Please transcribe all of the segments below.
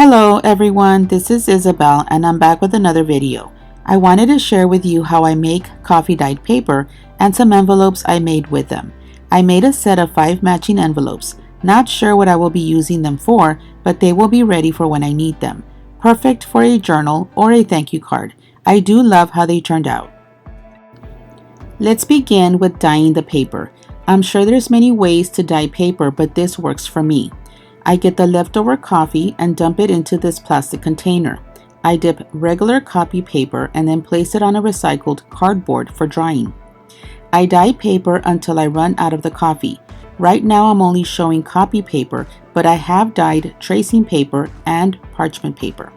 Hello everyone, this is Isabel and I'm back with another video. I wanted to share with you how I make coffee dyed paper and some envelopes I made with them. I made a set of 5 matching envelopes. Not sure what I will be using them for, but they will be ready for when I need them. Perfect for a journal or a thank you card. I do love how they turned out. Let's begin with dyeing the paper. I'm sure there's many ways to dye paper, but this works for me. I get the leftover coffee and dump it into this plastic container. I dip regular copy paper and then place it on a recycled cardboard for drying. I dye paper until I run out of the coffee. Right now I'm only showing copy paper, but I have dyed tracing paper and parchment paper.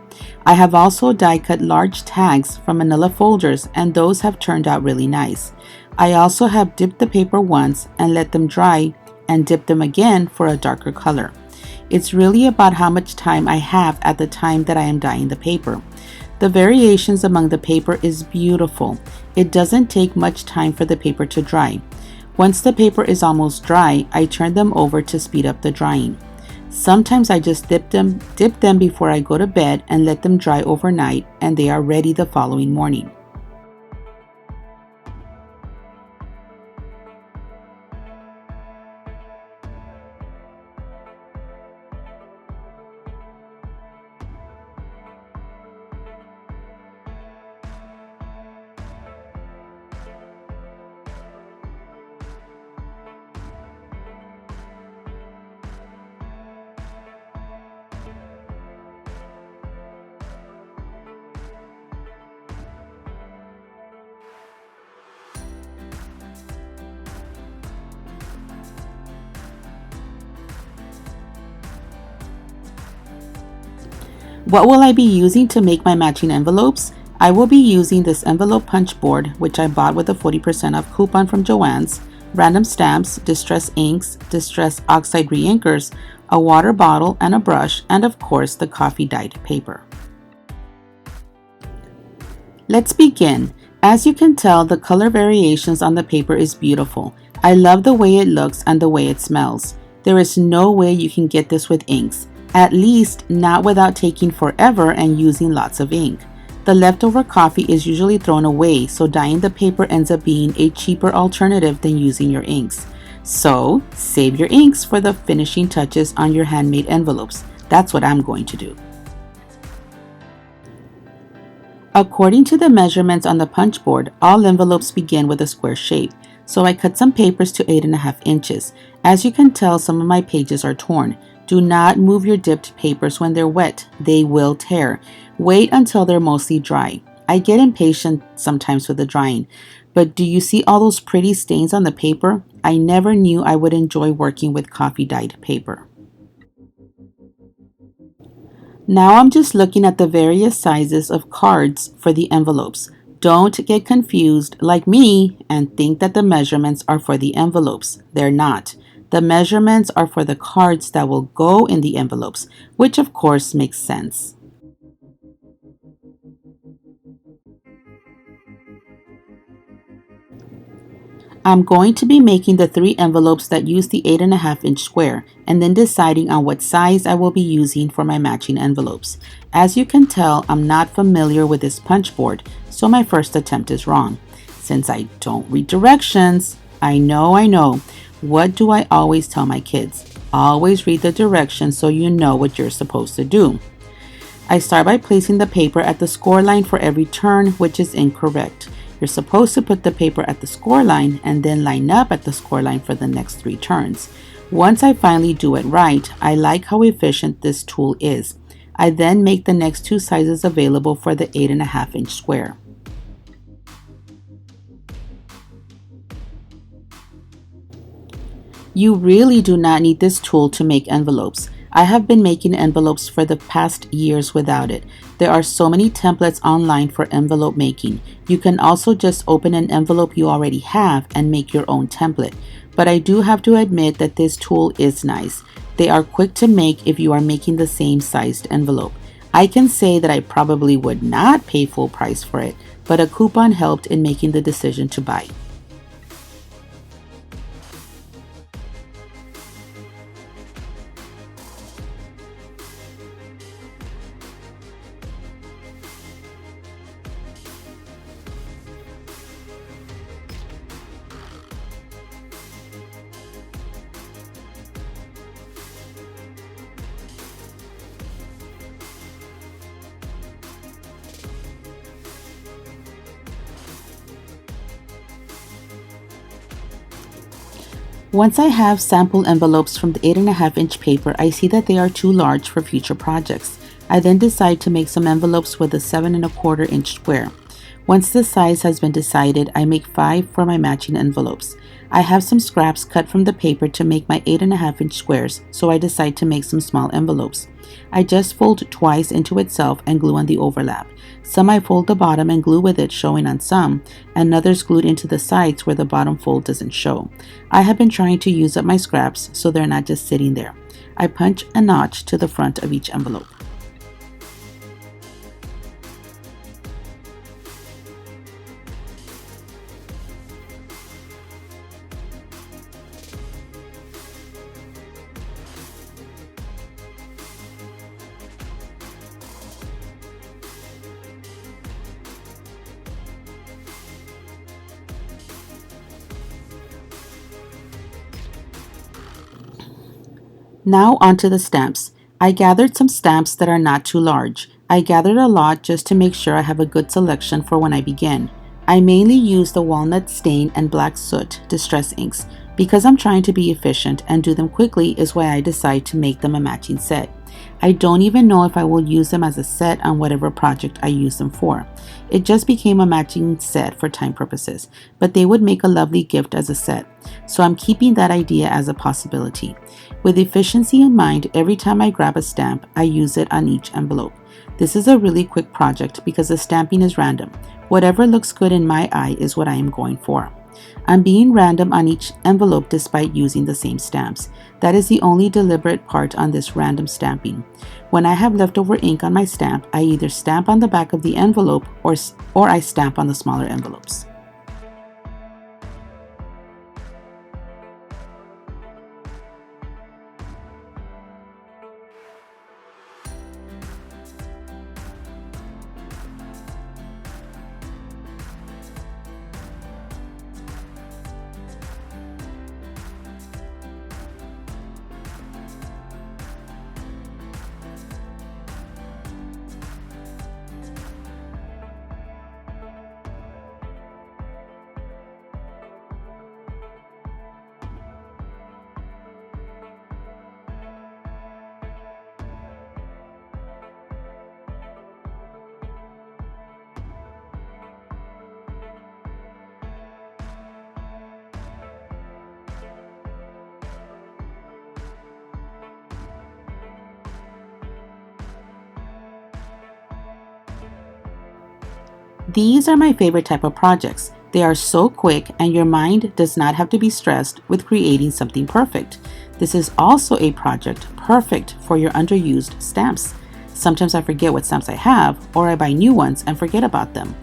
I have also die cut large tags from manila folders and those have turned out really nice. I also have dipped the paper once and let them dry and dip them again for a darker color. It's really about how much time I have at the time that I am dyeing the paper. The variations among the paper is beautiful. It doesn't take much time for the paper to dry. Once the paper is almost dry, I turn them over to speed up the drying. Sometimes I just dip them before I go to bed and let them dry overnight and they are ready the following morning. What will I be using to make my matching envelopes? I will be using this envelope punch board, which I bought with a 40% off coupon from Joann's, random stamps, distress inks, distress oxide reinkers, a water bottle and a brush, and of course the coffee dyed paper. Let's begin. As you can tell, the color variations on the paper is beautiful. I love the way it looks and the way it smells. There is no way you can get this with inks. At least not without taking forever and using lots of ink. The leftover coffee is usually thrown away, so dyeing the paper ends up being a cheaper alternative than using your inks. So save your inks for the finishing touches on your handmade envelopes. That's what I'm going to do. According to the measurements on the punch board, all envelopes begin with a square shape. So I cut some papers to 8.5 inches. As you can tell, some of my pages are torn. Do not move your dipped papers when they're wet. They will tear. Wait until they're mostly dry. I get impatient sometimes with the drying, but do you see all those pretty stains on the paper? I never knew I would enjoy working with coffee dyed paper. Now I'm just looking at the various sizes of cards for the envelopes. Don't get confused like me and think that the measurements are for the envelopes. They're not. The measurements are for the cards that will go in the envelopes, which of course makes sense. I'm going to be making the 3 envelopes that use the 8.5 inch square and then deciding on what size I will be using for my matching envelopes. As you can tell, I'm not familiar with this punch board, so my first attempt is wrong. Since I don't read directions, I know. What do I always tell my kids? Always read the directions so you know what you're supposed to do. I start by placing the paper at the score line for every turn, which is incorrect. You're supposed to put the paper at the score line and then line up at the score line for the next 3 turns. Once I finally do it right, I like how efficient this tool is. I then make the next 2 sizes available for the 8.5 inch square. You really do not need this tool to make envelopes. I have been making envelopes for the past years without it. There are so many templates online for envelope making. You can also just open an envelope you already have and make your own template. But I do have to admit that this tool is nice. They are quick to make if you are making the same sized envelope. I can say that I probably would not pay full price for it, but a coupon helped in making the decision to buy. Once I have sample envelopes from the 8.5-inch paper, I see that they are too large for future projects. I then decide to make some envelopes with a 7.25-inch square. Once the size has been decided, I make 5 for my matching envelopes. I have some scraps cut from the paper to make my 8.5-inch squares, so I decide to make some small envelopes. I just fold twice into itself and glue on the overlap. Some I fold the bottom and glue with it, showing on some, and others glued into the sides where the bottom fold doesn't show. I have been trying to use up my scraps so they're not just sitting there. I punch a notch to the front of each envelope. Now onto the stamps. I gathered some stamps that are not too large. I gathered a lot just to make sure I have a good selection for when I begin. I mainly use the walnut stain and black soot distress inks. Because I'm trying to be efficient and do them quickly is why I decide to make them a matching set. I don't even know if I will use them as a set on whatever project I use them for. It just became a matching set for time purposes, but they would make a lovely gift as a set, so I'm keeping that idea as a possibility. With efficiency in mind, every time I grab a stamp, I use it on each envelope. This is a really quick project because the stamping is random. Whatever looks good in my eye is what I am going for. I'm being random on each envelope despite using the same stamps. That is the only deliberate part on this random stamping. When I have leftover ink on my stamp, I either stamp on the back of the envelope or I stamp on the smaller envelopes. These are my favorite type of projects. They are so quick and your mind does not have to be stressed with creating something perfect. This is also a project perfect for your underused stamps. Sometimes I forget what stamps I have, or I buy new ones and forget about them.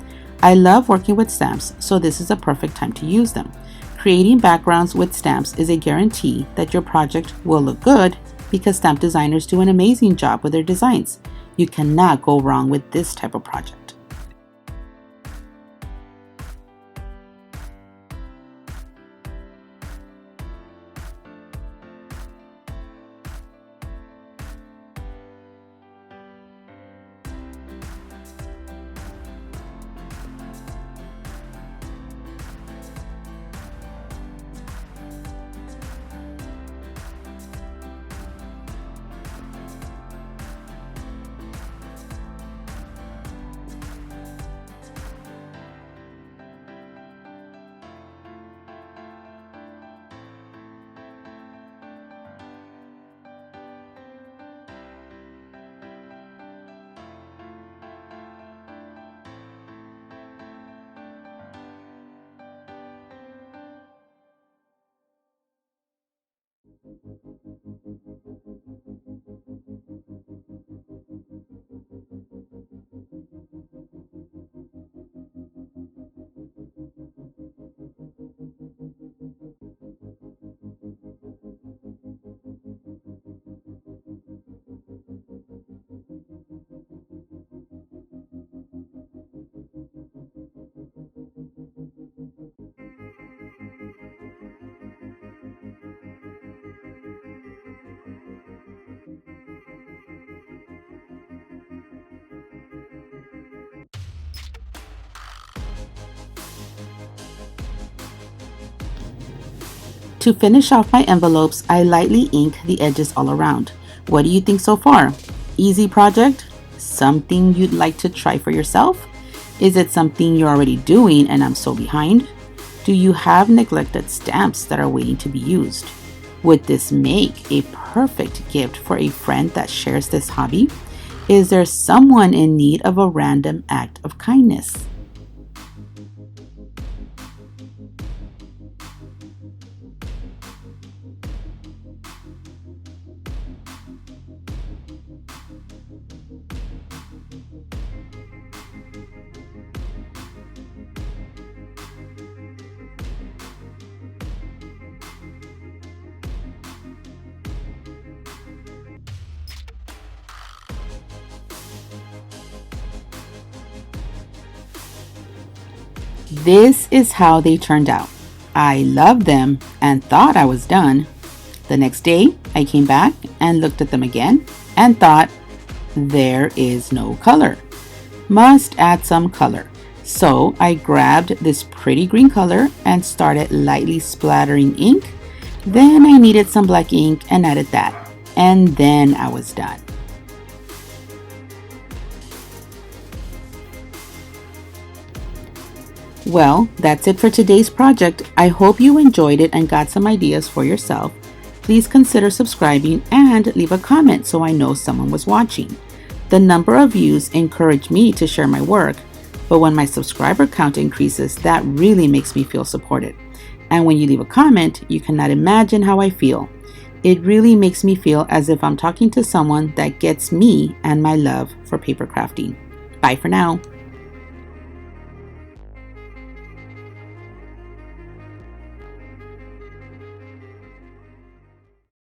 I love working with stamps, so this is a perfect time to use them. Creating backgrounds with stamps is a guarantee that your project will look good because stamp designers do an amazing job with their designs. You cannot go wrong with this type of project. To finish off my envelopes, I lightly ink the edges all around. What do you think so far? Easy project? Something you'd like to try for yourself? Is it something you're already doing and I'm so behind? Do you have neglected stamps that are waiting to be used? Would this make a perfect gift for a friend that shares this hobby? Is there someone in need of a random act of kindness? This is how they turned out. I loved them and thought I was done. The next day, I came back and looked at them again and thought, there is no color. Must add some color. So I grabbed this pretty green color and started lightly splattering ink. Then I needed some black ink and added that. And then I was done. Well, that's it for today's project. I hope you enjoyed it and got some ideas for yourself. Please consider subscribing and leave a comment so I know someone was watching. The number of views encourage me to share my work, but when my subscriber count increases, that really makes me feel supported. And when you leave a comment, you cannot imagine how I feel. It really makes me feel as if I'm talking to someone that gets me and my love for paper crafting. Bye for now.